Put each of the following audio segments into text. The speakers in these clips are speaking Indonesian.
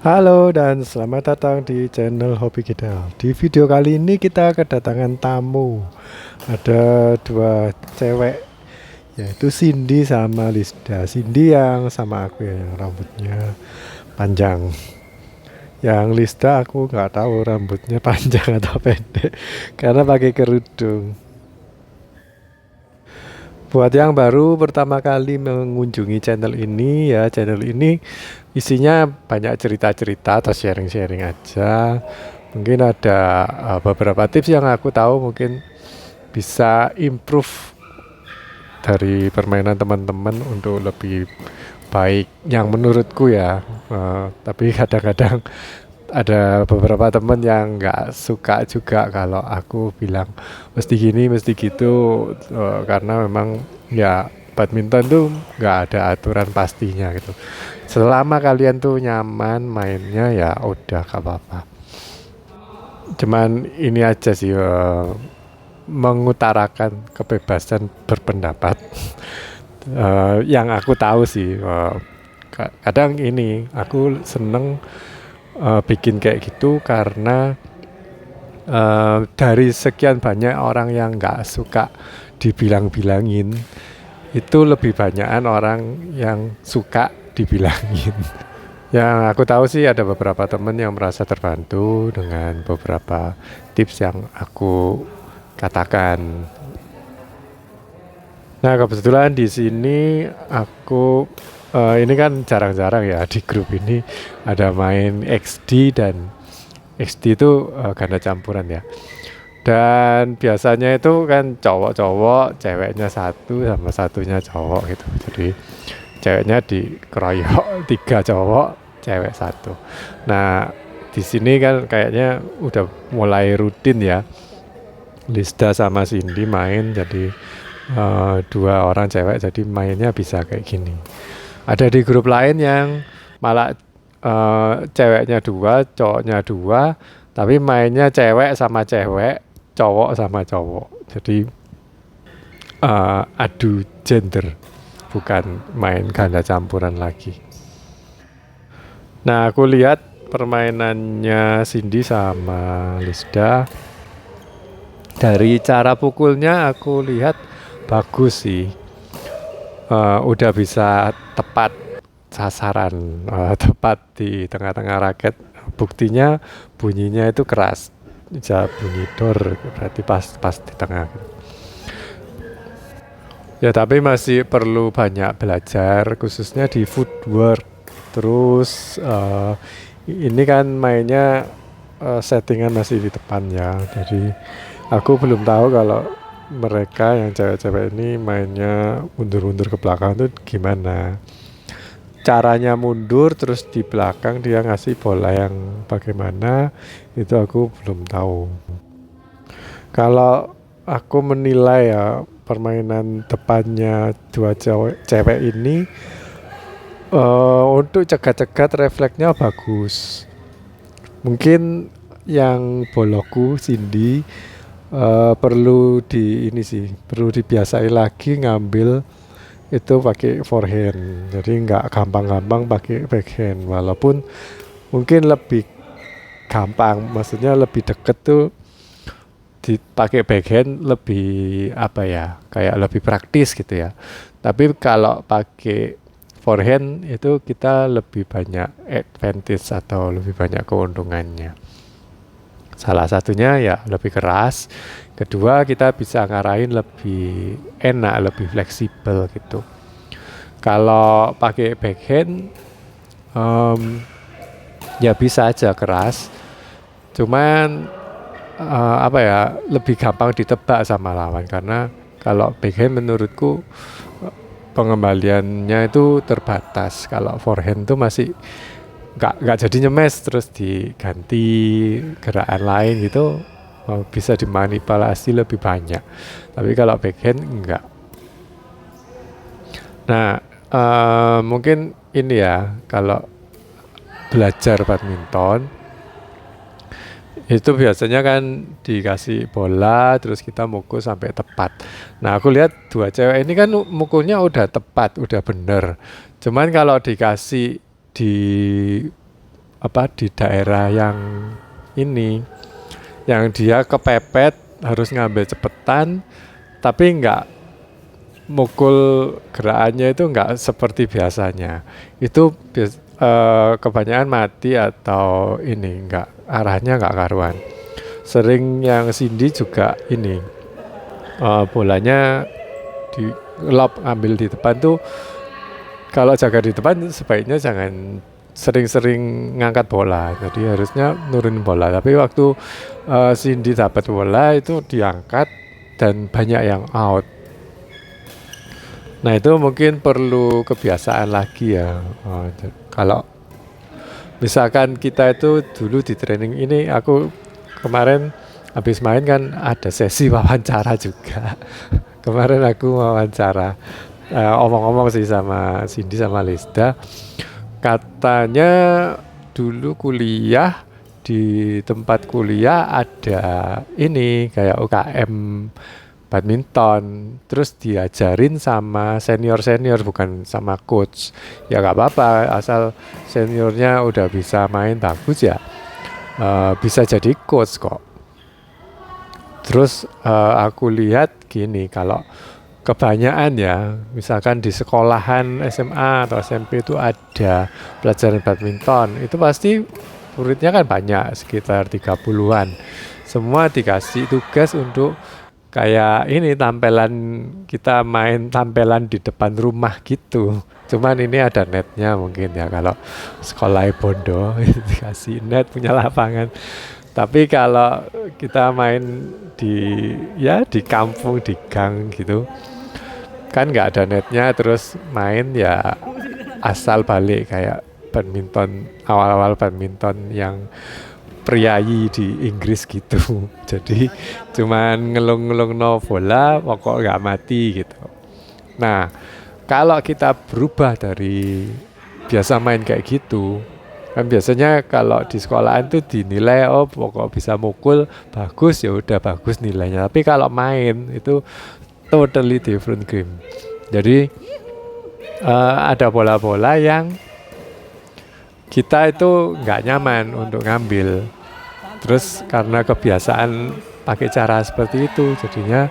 Halo dan selamat datang di channel Hobi Kita. Di video kali ini kita kedatangan tamu. Ada dua cewek, yaitu Cindy sama Lisda. Cindy yang sama aku ya, yang rambutnya panjang. Yang Lisda aku nggak tahu rambutnya panjang atau pendek, karena pakai kerudung. Buat yang baru pertama kali mengunjungi channel ini ya, channel ini isinya banyak cerita-cerita atau sharing-sharing aja. Mungkin ada beberapa tips yang aku tahu mungkin bisa improve dari permainan teman-teman untuk lebih baik yang menurutku ya. Tapi kadang-kadang ada beberapa teman yang nggak suka juga kalau aku bilang mesti gini mesti gitu, karena memang ya badminton tuh nggak ada aturan pastinya gitu. Selama kalian tuh nyaman mainnya ya udah gak apa-apa. Cuman ini aja sih, mengutarakan kebebasan berpendapat. Yang aku tahu sih, kadang ini aku seneng bikin kayak gitu karena dari sekian banyak orang yang nggak suka dibilang-bilangin, itu lebih banyakan orang yang suka dibilangin. Yang aku tahu sih ada beberapa temen yang merasa terbantu dengan beberapa tips yang aku katakan. Nah, kebetulan di sini aku ini kan jarang-jarang ya di grup ini ada main XD, dan XD itu ganda campuran ya. Dan biasanya itu kan cowok-cowok, ceweknya satu sama satunya cowok gitu. Jadi ceweknya dikeroyok tiga cowok, cewek satu. Nah, di sini kan kayaknya udah mulai rutin ya. Lisda sama Cindy main, jadi dua orang cewek, jadi mainnya bisa kayak gini. Ada di grup lain yang malah ceweknya dua, cowoknya dua, tapi mainnya cewek sama cewek, cowok sama cowok. Jadi adu gender, bukan main ganda campuran lagi. Nah, aku lihat permainannya Cindy sama Lisda. Dari cara pukulnya aku lihat bagus sih. Udah bisa tepat sasaran, tepat di tengah-tengah raket. Buktinya bunyinya itu keras. Bisa bunyi dor, berarti pas di tengah. Ya, tapi masih perlu banyak belajar, khususnya di footwork. Terus ini kan mainnya settingan masih di depan ya. Jadi aku belum tahu kalau mereka yang cewek-cewek ini mainnya mundur-mundur ke belakang tuh gimana. Caranya mundur terus di belakang dia ngasih bola yang bagaimana, itu aku belum tahu. Kalau aku menilai ya permainan depannya dua cewek ini, untuk cegat-cegat refleksnya bagus. Mungkin yang boloku Cindy perlu perlu dibiasai lagi ngambil itu pakai forehand. Jadi nggak gampang-gampang pakai backhand. Walaupun mungkin lebih gampang, maksudnya lebih deket tuh dipakai backhand, lebih apa ya, kayak lebih praktis gitu ya. Tapi kalau pakai forehand itu kita lebih banyak advantage atau lebih banyak keuntungannya. Salah satunya ya lebih keras. Kedua, kita bisa ngarahin lebih enak, lebih fleksibel gitu. Kalau pakai backhand, ya bisa aja keras. Cuman apa ya, lebih gampang ditebak sama lawan, karena kalau backhand menurutku pengembaliannya itu terbatas. Kalau forehand tuh masih nggak jadi nyemes terus diganti gerakan lain gitu, bisa dimanipulasi lebih banyak. Tapi kalau backhand enggak. Nah, mungkin ini ya, kalau belajar badminton itu biasanya kan dikasih bola terus kita mukul sampai tepat. Nah, aku lihat dua cewek ini kan mukulnya udah tepat, udah bener. Cuman kalau dikasih di di daerah yang ini, yang dia kepepet harus ngambil cepetan, tapi nggak mukul gerakannya itu nggak seperti biasanya. Itu kebanyakan mati atau ini nggak, arahnya nggak karuan. Sering yang Cindy juga ini bolanya di lob ambil di depan tuh, kalau jaga di depan sebaiknya jangan sering-sering ngangkat bola, jadi harusnya nurunin bola. Tapi waktu Cindy dapat bola itu diangkat dan banyak yang out. Nah itu mungkin perlu kebiasaan lagi ya. Kalau misalkan kita itu dulu di training ini, aku kemarin habis main kan ada sesi wawancara juga. Kemarin aku wawancara, omong-omong sih sama Cindy sama Lisda. Katanya dulu kuliah, di tempat kuliah ada ini kayak UKM badminton, terus diajarin sama senior bukan sama coach. Ya nggak apa-apa, asal seniornya udah bisa main bagus ya bisa jadi coach kok. Terus aku lihat gini, kalau kebanyakan ya, misalkan di sekolahan SMA atau SMP itu ada pelajaran badminton, itu pasti muridnya kan banyak, sekitar 30-an. Semua dikasih tugas untuk kayak ini, tampilan kita main tampilan di depan rumah gitu. Cuman ini ada netnya mungkin ya, kalau sekolah bondo dikasih net, punya lapangan. Tapi kalau kita main di kampung, di gang gitu, kan nggak ada netnya, terus main ya asal balik kayak badminton, awal-awal badminton yang priayi di Inggris gitu. Jadi cuman ngelung-ngelung no bola, pokok nggak mati gitu. Nah, kalau kita berubah dari biasa main kayak gitu, kan biasanya kalau di sekolahan tuh dinilai pokok bisa mukul bagus, ya udah bagus nilainya. Tapi kalau main itu totally different game. Jadi ada bola-bola yang kita itu nggak nyaman untuk ngambil. Terus karena kebiasaan pakai cara seperti itu, jadinya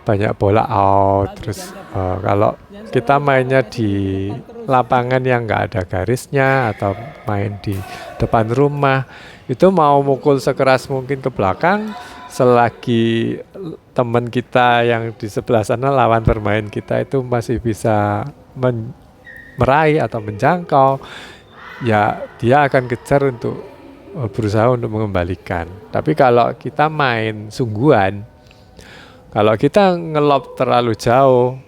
banyak bola out. Terus kalau kita mainnya di lapangan yang nggak ada garisnya atau main di depan rumah, itu mau mukul sekeras mungkin ke belakang, selagi teman kita yang di sebelah sana, lawan bermain kita itu masih bisa meraih atau menjangkau, ya dia akan kejar untuk berusaha untuk mengembalikan. Tapi kalau kita main sungguhan, kalau kita ngelob terlalu jauh,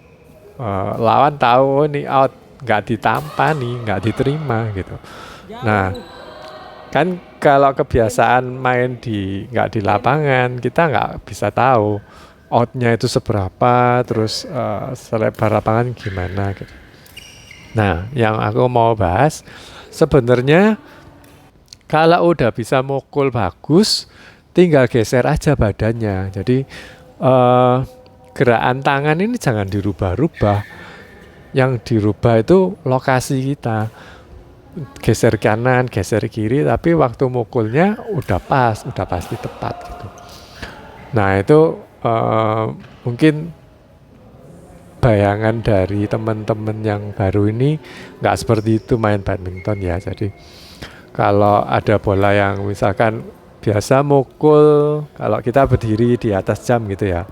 lawan tahu nih out, nggak ditampani, nggak diterima gitu. Nah, kan kalau kebiasaan main nggak di lapangan, kita nggak bisa tahu outnya itu seberapa, terus selebar lapangan gimana gitu. Nah, yang aku mau bahas sebenarnya, kalau udah bisa mukul bagus, tinggal geser aja badannya. Jadi gerakan tangan ini jangan dirubah-rubah. Yang dirubah itu lokasi kita. Geser kanan, geser kiri, tapi waktu mukulnya udah pas, udah pasti tepat gitu. Nah itu mungkin bayangan dari teman-teman yang baru ini nggak seperti itu main badminton ya. Jadi kalau ada bola yang misalkan biasa mukul, kalau kita berdiri di atas jam gitu ya,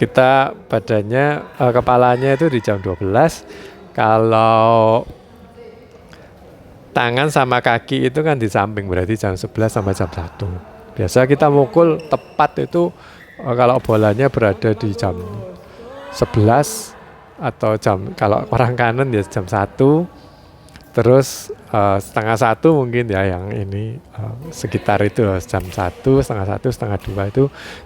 kita badannya, kepalanya itu di jam 12, kalau tangan sama kaki itu kan di samping, berarti jam 11 sama jam 1. Biasa kita mukul tepat itu kalau bolanya berada di jam 11 atau kalau orang kanan ya jam 1, terus setengah 1 mungkin ya yang ini sekitar itu jam 1, setengah 1, setengah 2 itu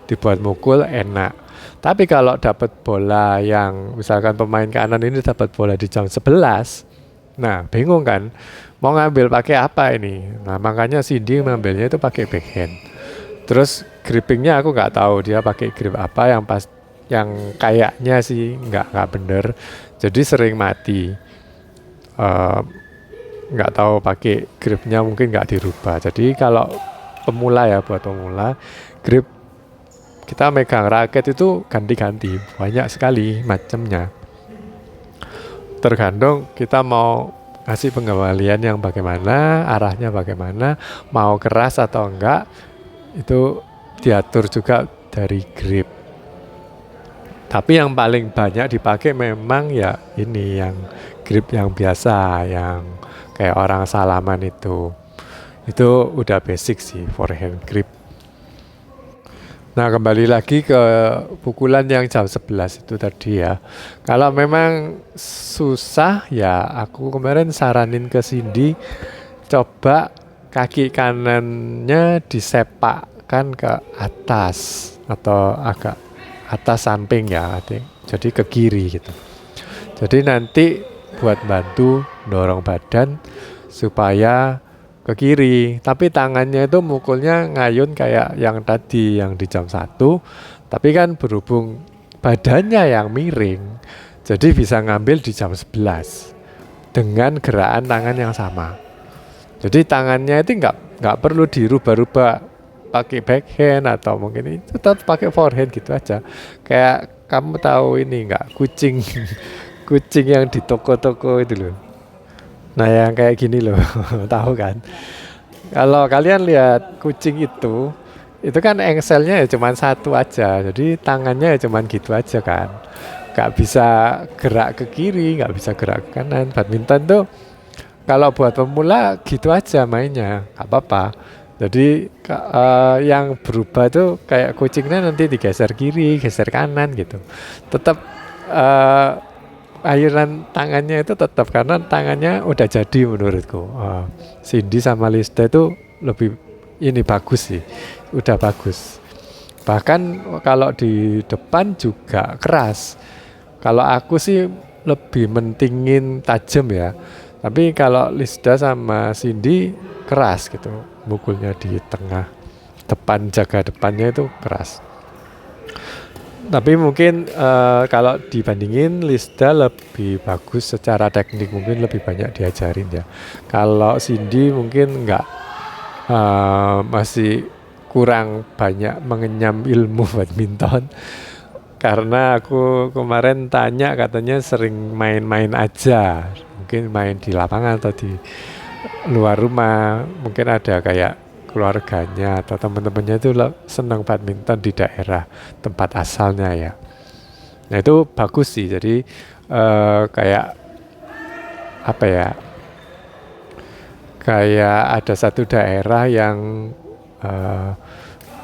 dibuat mukul enak. Tapi kalau dapat bola yang misalkan pemain kanan ini dapat bola di jam 11, nah bingung kan mau ngambil pakai apa ini. Nah makanya Cindy ngambilnya itu pakai backhand. Terus grippingnya aku nggak tahu dia pakai grip apa, yang pas yang kayaknya sih nggak bener, jadi sering mati. nggak tahu pakai gripnya mungkin nggak dirubah. Jadi kalau pemula ya, buat pemula, grip kita megang raket itu ganti-ganti, banyak sekali macamnya. Tergantung kita mau kasih pengembalian yang bagaimana, arahnya bagaimana, mau keras atau enggak, itu diatur juga dari grip. Tapi yang paling banyak dipakai memang ya ini, yang grip yang biasa, yang kayak orang salaman itu. Itu udah basic sih, forehand grip. Nah, kembali lagi ke pukulan yang jam 11 itu tadi ya. Kalau memang susah ya, aku kemarin saranin ke Cindy, coba kaki kanannya disepakkan ke atas atau agak atas samping ya, jadi ke kiri gitu. Jadi nanti buat bantu dorong badan supaya ke kiri, tapi tangannya itu mukulnya ngayun kayak yang tadi yang di jam 1, tapi kan berhubung badannya yang miring, jadi bisa ngambil di jam 11 dengan gerakan tangan yang sama. Jadi tangannya itu nggak perlu dirubah-rubah pakai backhand atau mungkin itu tetap pakai forehand gitu aja. Kayak kamu tahu ini nggak, kucing kucing yang di toko-toko itu loh. Nah, yang kayak gini loh, tahu kan? Kalau kalian lihat kucing itu kan engselnya ya cuma satu aja, jadi tangannya ya cuma gitu aja kan. Nggak bisa gerak ke kiri, nggak bisa gerak ke kanan. Badminton tuh kalau buat pemula gitu aja mainnya, nggak apa-apa. Jadi yang berubah tuh kayak kucingnya nanti digeser kiri, geser kanan gitu. Tetap ayunan tangannya itu tetap, karena tangannya udah jadi menurutku. Cindy sama Lista itu lebih ini bagus sih, udah bagus. Bahkan kalau di depan juga keras. Kalau aku sih lebih mentingin tajam ya. Tapi kalau Lisda sama Cindy keras gitu, mukulnya di tengah depan, jaga depannya itu keras. Tapi mungkin kalau dibandingin Lisda lebih bagus secara teknik, mungkin lebih banyak diajarin ya. Kalau Cindy mungkin enggak, masih kurang banyak mengenyam ilmu badminton. Karena aku kemarin tanya, katanya sering main-main aja, mungkin main di lapangan atau di luar rumah, mungkin ada kayak keluarganya atau teman-temannya itu senang badminton di daerah tempat asalnya ya. Nah, itu bagus sih. Jadi kayak apa ya, kayak ada satu daerah yang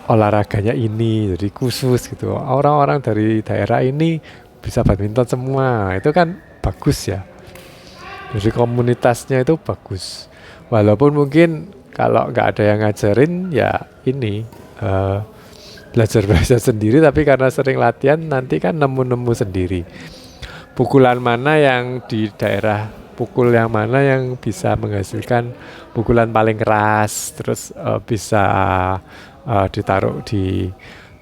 olahraganya ini, jadi khusus gitu. Orang-orang dari daerah ini bisa badminton semua, itu kan bagus ya. Jadi komunitasnya itu bagus. Walaupun mungkin kalau nggak ada yang ngajarin ya ini belajar sendiri, tapi karena sering latihan nanti kan nemu-nemu sendiri. Pukulan mana yang di daerah, pukul yang mana yang bisa menghasilkan pukulan paling keras, terus bisa ditaruh di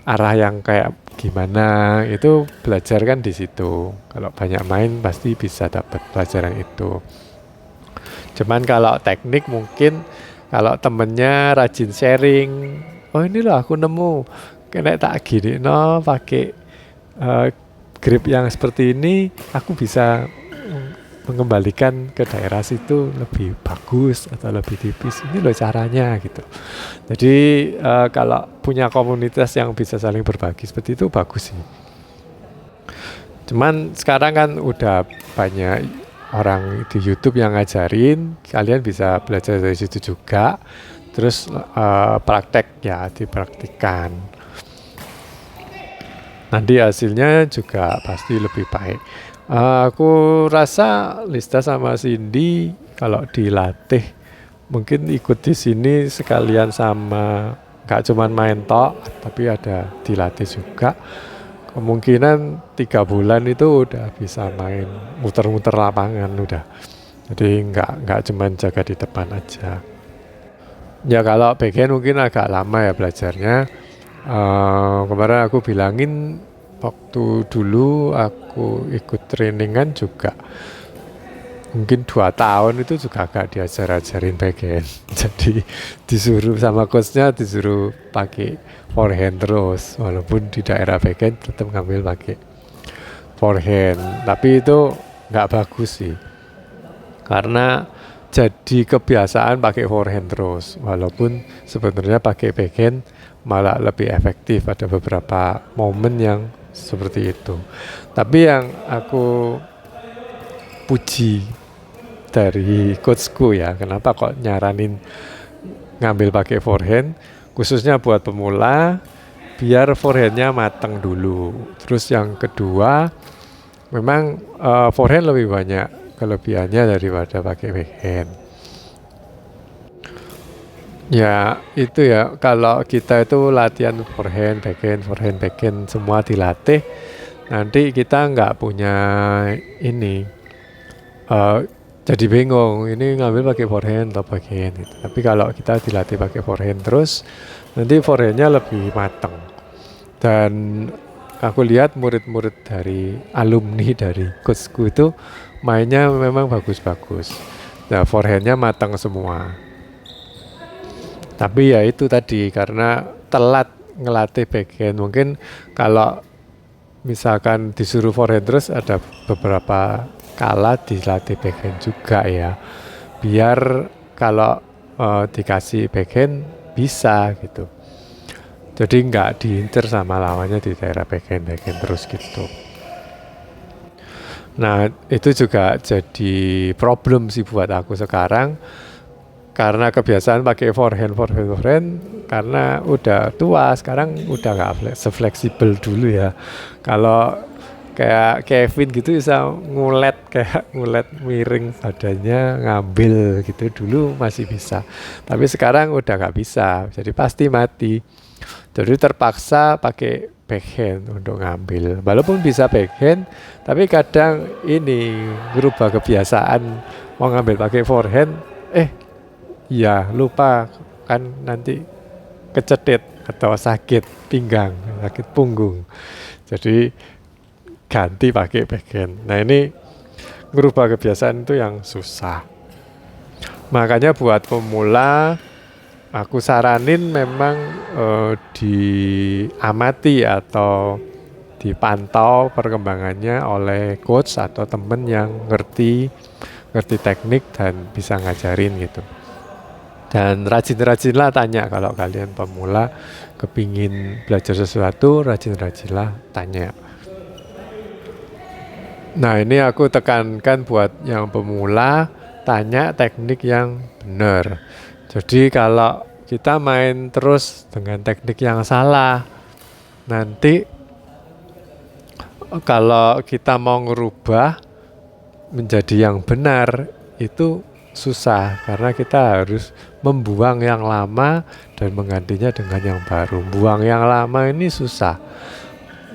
arah yang kayak gimana, itu belajar kan di situ. Kalau banyak main pasti bisa dapat pelajaran itu. Cuman kalau teknik mungkin kalau temennya rajin sharing, oh ini loh aku nemu, kena tak gini no pakai grip yang seperti ini, aku bisa mengembalikan ke daerah situ lebih bagus atau lebih tipis, ini loh caranya gitu. Jadi kalau punya komunitas yang bisa saling berbagi seperti itu bagus sih. Cuman sekarang kan udah banyak orang di YouTube yang ngajarin, kalian bisa belajar dari situ juga. Terus praktek ya, dipraktikkan. Nanti hasilnya juga pasti lebih baik. Aku rasa Lista sama Cindy kalau dilatih mungkin ikut di sini sekalian sama, gak cuman main tok, tapi ada dilatih juga. Kemungkinan 3 bulan itu udah bisa main muter-muter lapangan udah. Jadi nggak cuman jaga di depan aja. Ya kalau backhand mungkin agak lama ya belajarnya. Kemarin aku bilangin waktu dulu aku ikut trainingan juga mungkin 2 tahun itu juga gak diajarin backhand. Jadi disuruh sama coachnya disuruh pakai forehand terus, walaupun di daerah backhand tetap ngambil pakai forehand. Tapi itu nggak bagus sih, karena jadi kebiasaan pakai forehand terus, walaupun sebenarnya pakai backhand malah lebih efektif. Ada beberapa momen yang seperti itu. Tapi yang aku puji dari coachku ya, kenapa kok nyaranin ngambil pakai forehand, khususnya buat pemula, biar forehandnya matang dulu. Terus yang kedua, memang forehand lebih banyak kelebihannya daripada pakai backhand. Ya itu ya, kalau kita itu latihan forehand, backhand, semua dilatih, nanti kita nggak punya ini, jadi bingung ini ngambil pakai forehand atau backhand gitu. Tapi kalau kita dilatih pakai forehand terus, nanti forehandnya lebih matang. Dan aku lihat murid-murid dari alumni dari coachku itu mainnya memang bagus-bagus. Nah, forehandnya matang semua. Tapi ya itu tadi, karena telat ngelatih backhand. Mungkin kalau misalkan disuruh forehand terus, ada beberapa kala dilatih backhand juga ya, biar kalau dikasih backhand bisa gitu. Jadi nggak diincer sama lawannya di daerah backhand terus gitu. Nah itu juga jadi problem sih buat aku sekarang, karena kebiasaan pakai forehand, karena udah tua sekarang, udah nggak sefleksibel dulu ya. Kalau kayak Kevin gitu bisa ngulet miring badannya, ngambil gitu, dulu masih bisa. Tapi sekarang udah nggak bisa, jadi pasti mati. Jadi terpaksa pakai backhand untuk ngambil. Walaupun bisa backhand, tapi kadang ini berubah kebiasaan mau ngambil pakai forehand, ya lupa kan, nanti kecetit atau sakit pinggang, sakit punggung. Jadi ganti pakai backhand. Nah ini merubah kebiasaan itu yang susah. Makanya buat pemula, aku saranin memang diamati atau dipantau perkembangannya oleh coach atau temen yang ngerti teknik dan bisa ngajarin gitu. Dan rajin-rajinlah tanya, kalau kalian pemula kepingin belajar sesuatu, rajin-rajinlah tanya. Nah ini aku tekankan buat yang pemula, tanya teknik yang benar. Jadi kalau kita main terus dengan teknik yang salah, nanti kalau kita mau ngerubah menjadi yang benar itu susah, karena kita harus membuang yang lama dan menggantinya dengan yang baru. Buang yang lama ini susah.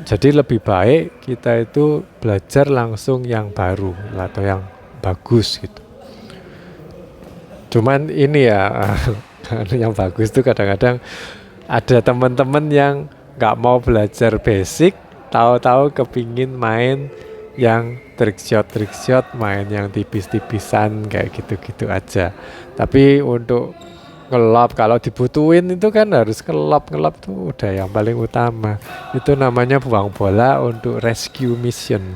Jadi lebih baik kita itu belajar langsung yang baru atau yang bagus gitu. Cuman ini ya, yang bagus itu kadang-kadang ada teman-teman yang nggak mau belajar basic, tahu-tahu kepingin main yang trick shot, main yang tipis-tipisan kayak gitu-gitu aja. Tapi untuk ngelop, kalau dibutuhin itu kan harus ngelop tuh udah yang paling utama. Itu namanya buang bola untuk rescue mission.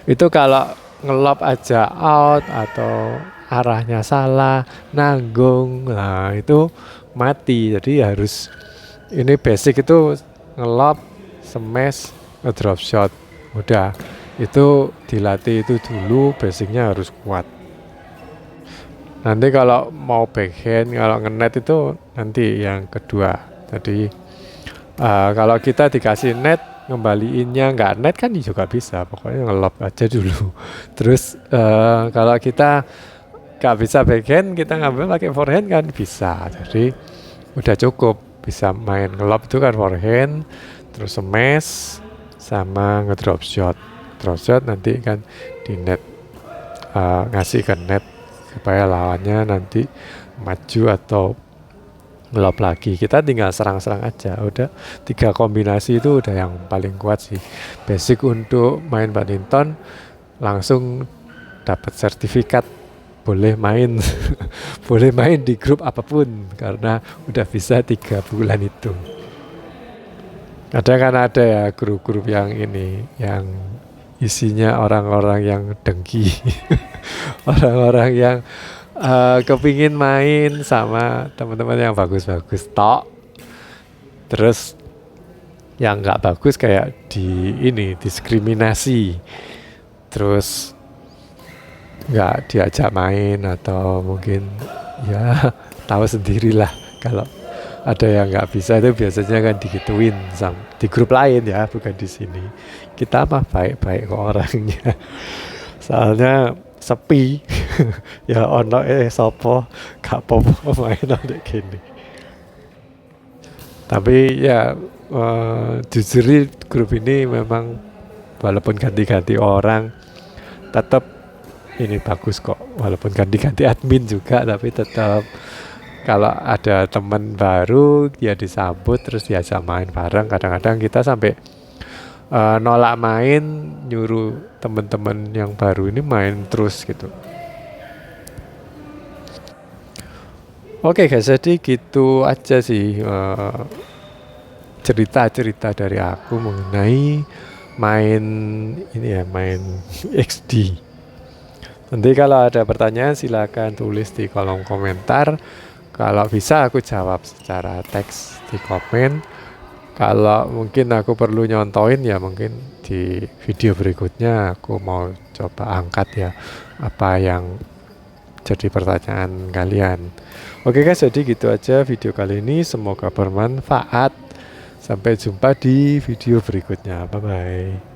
Itu kalau ngelop aja out atau arahnya salah, nanggung, nah itu mati. Jadi harus, ini basic itu ngelop, smash, ngedrop shot. Udah, itu dilatih itu dulu, basicnya harus kuat. Nanti kalau mau backhand, kalau nge-net itu nanti yang kedua. Jadi kalau kita dikasih net, ngembaliinnya nggak net kan juga bisa, pokoknya ngelop aja dulu. Terus kalau kita nggak bisa backhand, kita ngambil pakai forehand kan bisa. Jadi udah cukup, bisa main ngelop itu kan forehand, terus smash sama ngedrop shot. Drop shot nanti kan di net, ngasih ke net supaya lawannya nanti maju atau ngelop lagi. Kita tinggal serang-serang aja. Udah 3 kombinasi itu udah yang paling kuat sih. Basic untuk main badminton langsung dapat sertifikat boleh main boleh main di grup apapun karena udah bisa 3 bulan itu. Kadang kan ada ya grup-grup yang ini yang isinya orang-orang yang dengki orang-orang yang kepingin main sama teman-teman yang bagus-bagus tok, terus yang nggak bagus kayak diskriminasi, terus nggak diajak main atau mungkin ya tahu sendirilah kalau ada yang nggak bisa itu biasanya kan digituin di grup lain ya, bukan di sini. Kita mah baik-baik kok orangnya. Soalnya sepi ya ono sopo gak popo main ndek gini. Tapi ya jujur grup ini memang walaupun ganti-ganti orang tetap ini bagus kok, walaupun ganti-ganti admin juga tapi tetap kalau ada teman baru dia disambut terus diajak main bareng. Kadang-kadang kita sampai nolak main, nyuruh teman-teman yang baru ini main terus gitu. Oke guys, jadi gitu aja sih cerita-cerita dari aku mengenai main XD. Nanti kalau ada pertanyaan silakan tulis di kolom komentar. Kalau bisa aku jawab secara teks di komen. Kalau mungkin aku perlu nyontoin ya mungkin di video berikutnya aku mau coba angkat ya apa yang jadi pertanyaan kalian. Oke guys, jadi gitu aja video kali ini, semoga bermanfaat. Sampai jumpa di video berikutnya. Bye bye.